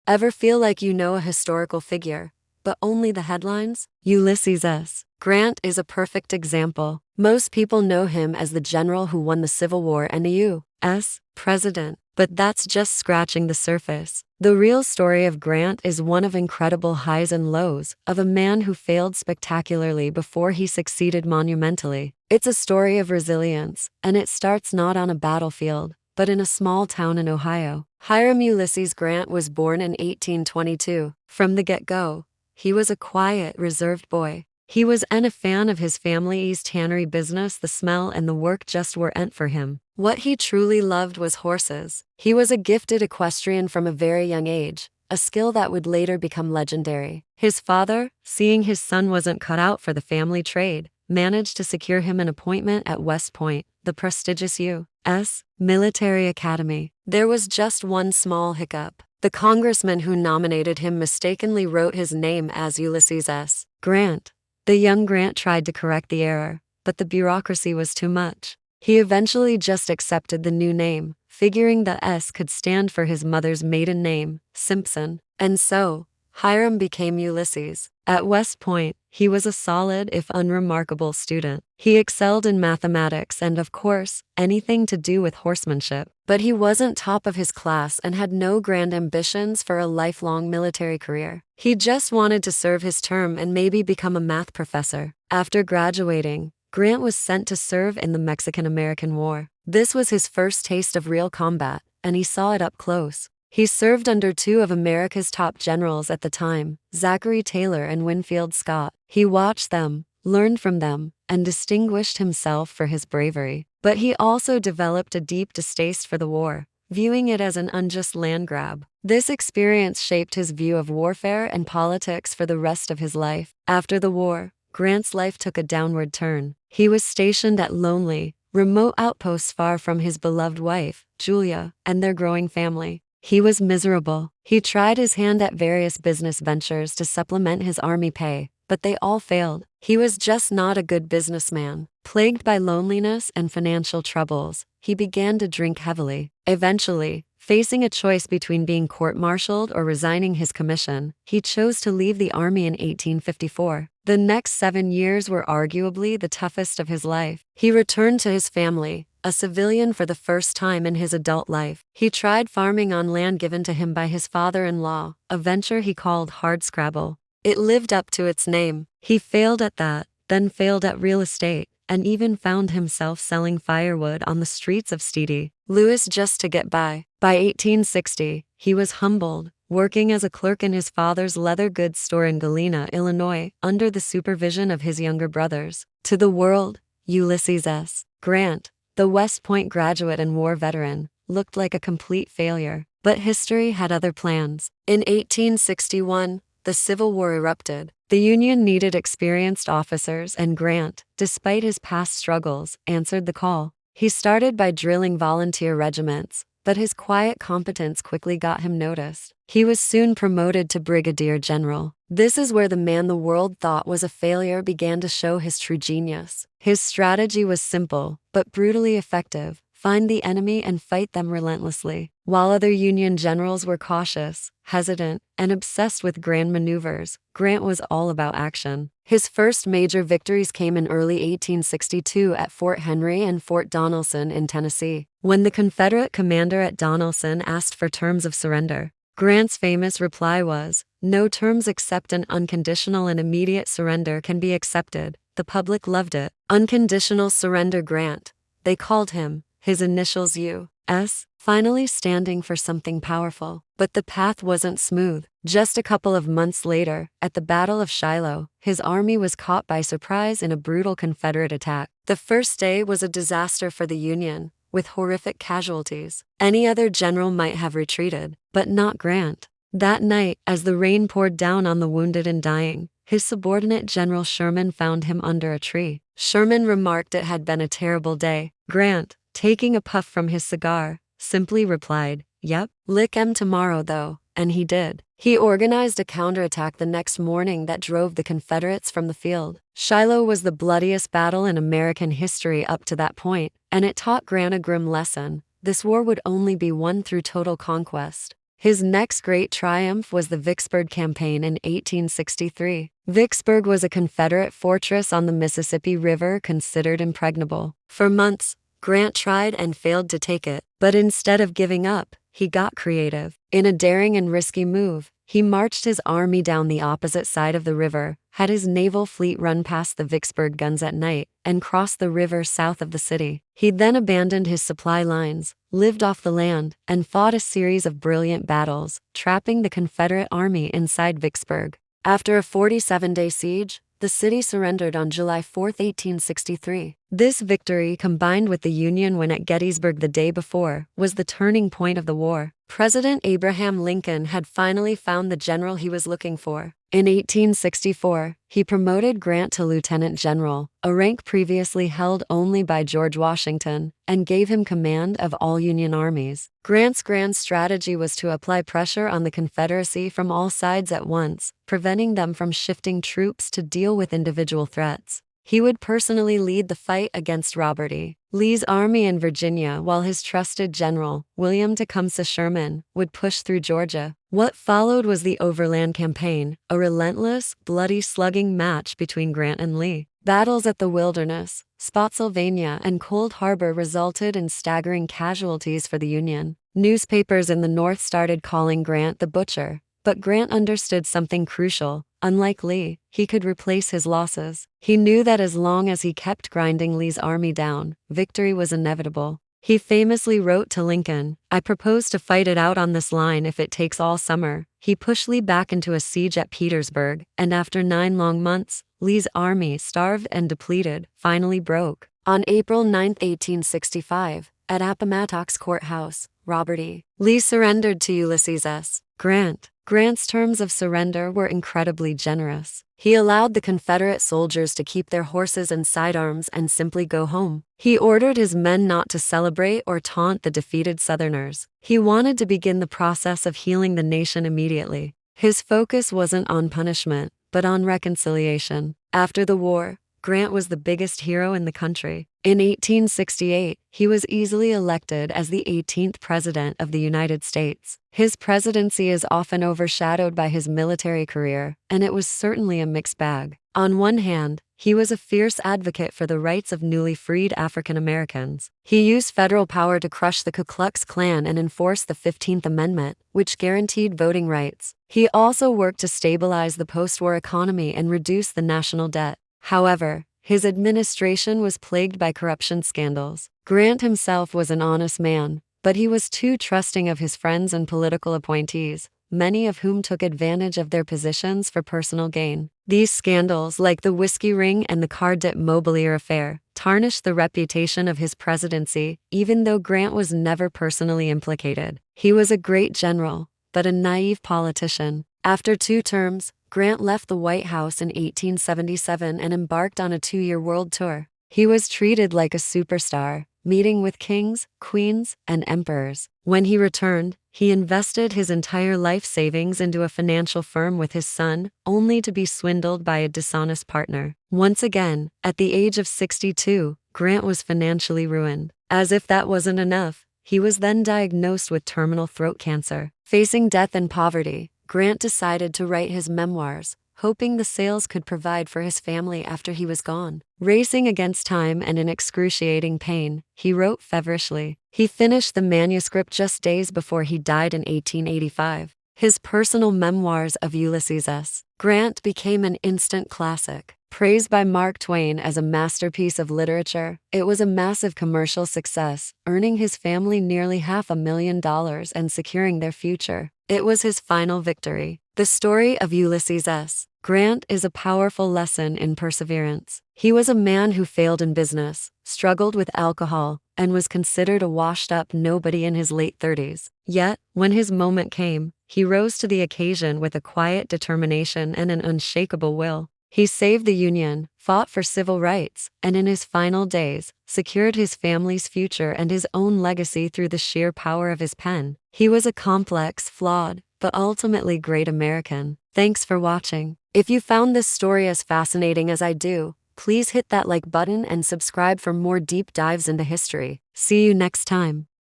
Ever feel like you know a historical figure, but only the headlines? Ulysses S. Grant is a perfect example. Most people know him as the general who won the Civil War and the U.S. president, but that's just scratching the surface. The real story of Grant is one of incredible highs and lows, of a man who failed spectacularly before he succeeded monumentally. It's a story of resilience, and it starts not on a battlefield, but in a small town in Ohio. Hiram Ulysses Grant was born in 1822. From the get-go, he was a quiet, reserved boy. He was a fan of his family's tannery business. The smell and the work just weren't for him. What he truly loved was horses. He was a gifted equestrian from a very young age, a skill that would later become legendary. His father, seeing his son wasn't cut out for the family trade, managed to secure him an appointment at West Point, the prestigious U.S. military academy. There was just one small hiccup. The congressman who nominated him mistakenly wrote his name as Ulysses S. Grant. The young Grant tried to correct the error, but the bureaucracy was too much. He eventually just accepted the new name, figuring the S could stand for his mother's maiden name, Simpson. And so, Hiram became Ulysses. At West Point, he was a solid if unremarkable student. He excelled in mathematics and, of course, anything to do with horsemanship. But he wasn't top of his class and had no grand ambitions for a lifelong military career. He just wanted to serve his term and maybe become a math professor. After graduating, Grant was sent to serve in the Mexican-American War. This was his first taste of real combat, and he saw it up close. He served under two of America's top generals at the time, Zachary Taylor and Winfield Scott. He watched them, learned from them, and distinguished himself for his bravery. But he also developed a deep distaste for the war, viewing it as an unjust land grab. This experience shaped his view of warfare and politics for the rest of his life. After the war, Grant's life took a downward turn. He was stationed at lonely, remote outposts far from his beloved wife, Julia, and their growing family. He was miserable. He tried his hand at various business ventures to supplement his army pay, but they all failed. He was just not a good businessman. Plagued by loneliness and financial troubles, he began to drink heavily. Eventually, facing a choice between being court-martialed or resigning his commission, he chose to leave the army in 1854. The next 7 years were arguably the toughest of his life. He returned to his family, a civilian for the first time in his adult life. He tried farming on land given to him by his father-in-law, a venture he called hardscrabble. It lived up to its name. He failed at that, then failed at real estate, and even found himself selling firewood on the streets of St. Louis just to get by. By 1860, he was humbled, working as a clerk in his father's leather goods store in Galena, Illinois, under the supervision of his younger brothers. To the world, Ulysses S. Grant, the West Point graduate and war veteran, looked like a complete failure. But history had other plans. In 1861, the Civil War erupted. The Union needed experienced officers, and Grant, despite his past struggles, answered the call. He started by drilling volunteer regiments, but his quiet competence quickly got him noticed. He was soon promoted to brigadier general. This is where the man the world thought was a failure began to show his true genius. His strategy was simple, but brutally effective. Find the enemy and fight them relentlessly. While other Union generals were cautious, hesitant, and obsessed with grand maneuvers, Grant was all about action. His first major victories came in early 1862 at Fort Henry and Fort Donelson in Tennessee. When the Confederate commander at Donelson asked for terms of surrender, Grant's famous reply was, "No terms except an unconditional and immediate surrender can be accepted." The public loved it. Unconditional Surrender Grant, they called him, his initials U.S., finally standing for something powerful. But the path wasn't smooth. Just a couple of months later, at the Battle of Shiloh, his army was caught by surprise in a brutal Confederate attack. The first day was a disaster for the Union, with horrific casualties. Any other general might have retreated, but not Grant. That night, as the rain poured down on the wounded and dying, his subordinate General Sherman found him under a tree. Sherman remarked it had been a terrible day. Grant, taking a puff from his cigar, simply replied, "Yep, lick 'em tomorrow though," and he did. He organized a counterattack the next morning that drove the Confederates from the field. Shiloh was the bloodiest battle in American history up to that point, and it taught Grant a grim lesson. This war would only be won through total conquest. His next great triumph was the Vicksburg Campaign in 1863. Vicksburg was a Confederate fortress on the Mississippi River considered impregnable. For months, Grant tried and failed to take it, but instead of giving up, he got creative. In a daring and risky move, he marched his army down the opposite side of the river, had his naval fleet run past the Vicksburg guns at night, and crossed the river south of the city. He then abandoned his supply lines, lived off the land, and fought a series of brilliant battles, trapping the Confederate army inside Vicksburg. After a 47-day siege, the city surrendered on July 4, 1863. This victory, combined with the Union win at Gettysburg the day before, was the turning point of the war. President Abraham Lincoln had finally found the general he was looking for. In 1864, he promoted Grant to lieutenant general, a rank previously held only by George Washington, and gave him command of all Union armies. Grant's grand strategy was to apply pressure on the Confederacy from all sides at once, preventing them from shifting troops to deal with individual threats. He would personally lead the fight against Robert E. Lee's army in Virginia, while his trusted general, William Tecumseh Sherman, would push through Georgia. What followed was the Overland Campaign, a relentless, bloody slugging match between Grant and Lee. Battles at the Wilderness, Spotsylvania, and Cold Harbor resulted in staggering casualties for the Union. Newspapers in the North started calling Grant the Butcher, but Grant understood something crucial. Unlike Lee, he could replace his losses. He knew that as long as he kept grinding Lee's army down, victory was inevitable. He famously wrote to Lincoln, "I propose to fight it out on this line if it takes all summer." He pushed Lee back into a siege at Petersburg, and after 9 long months, Lee's army, starved and depleted, finally broke. On April 9, 1865, at Appomattox Courthouse, Robert E. Lee surrendered to Ulysses S. Grant. Grant's terms of surrender were incredibly generous. He allowed the Confederate soldiers to keep their horses and sidearms and simply go home. He ordered his men not to celebrate or taunt the defeated Southerners. He wanted to begin the process of healing the nation immediately. His focus wasn't on punishment, but on reconciliation. After the war, Grant was the biggest hero in the country. In 1868, he was easily elected as the 18th President of the United States. His presidency is often overshadowed by his military career, and it was certainly a mixed bag. On one hand, he was a fierce advocate for the rights of newly freed African Americans. He used federal power to crush the Ku Klux Klan and enforce the 15th Amendment, which guaranteed voting rights. He also worked to stabilize the post-war economy and reduce the national debt. However, his administration was plagued by corruption scandals. Grant himself was an honest man, but he was too trusting of his friends and political appointees, many of whom took advantage of their positions for personal gain. These scandals, like the whiskey ring and the car dip Mobilier affair, tarnished the reputation of his presidency, even though Grant was never personally implicated. He was a great general, but a naive politician. After 2 terms, Grant left the White House in 1877 and embarked on a 2-year world tour. He was treated like a superstar, meeting with kings, queens, and emperors. When he returned, he invested his entire life savings into a financial firm with his son, only to be swindled by a dishonest partner. Once again, at the age of 62, Grant was financially ruined. As if that wasn't enough, he was then diagnosed with terminal throat cancer. Facing death and poverty, Grant decided to write his memoirs, hoping the sales could provide for his family after he was gone. Racing against time and in excruciating pain, he wrote feverishly. He finished the manuscript just days before he died in 1885. His personal memoirs of Ulysses S. Grant became an instant classic. Praised by Mark Twain as a masterpiece of literature, it was a massive commercial success, earning his family nearly $500,000 and securing their future. It was his final victory. The story of Ulysses S. Grant is a powerful lesson in perseverance. He was a man who failed in business, struggled with alcohol, and was considered a washed-up nobody in his late 30s. Yet, when his moment came, he rose to the occasion with a quiet determination and an unshakable will. He saved the Union, fought for civil rights, and in his final days, secured his family's future and his own legacy through the sheer power of his pen. He was a complex, flawed, but ultimately great American. Thanks for watching. If you found this story as fascinating as I do, please hit that like button and subscribe for more deep dives into history. See you next time.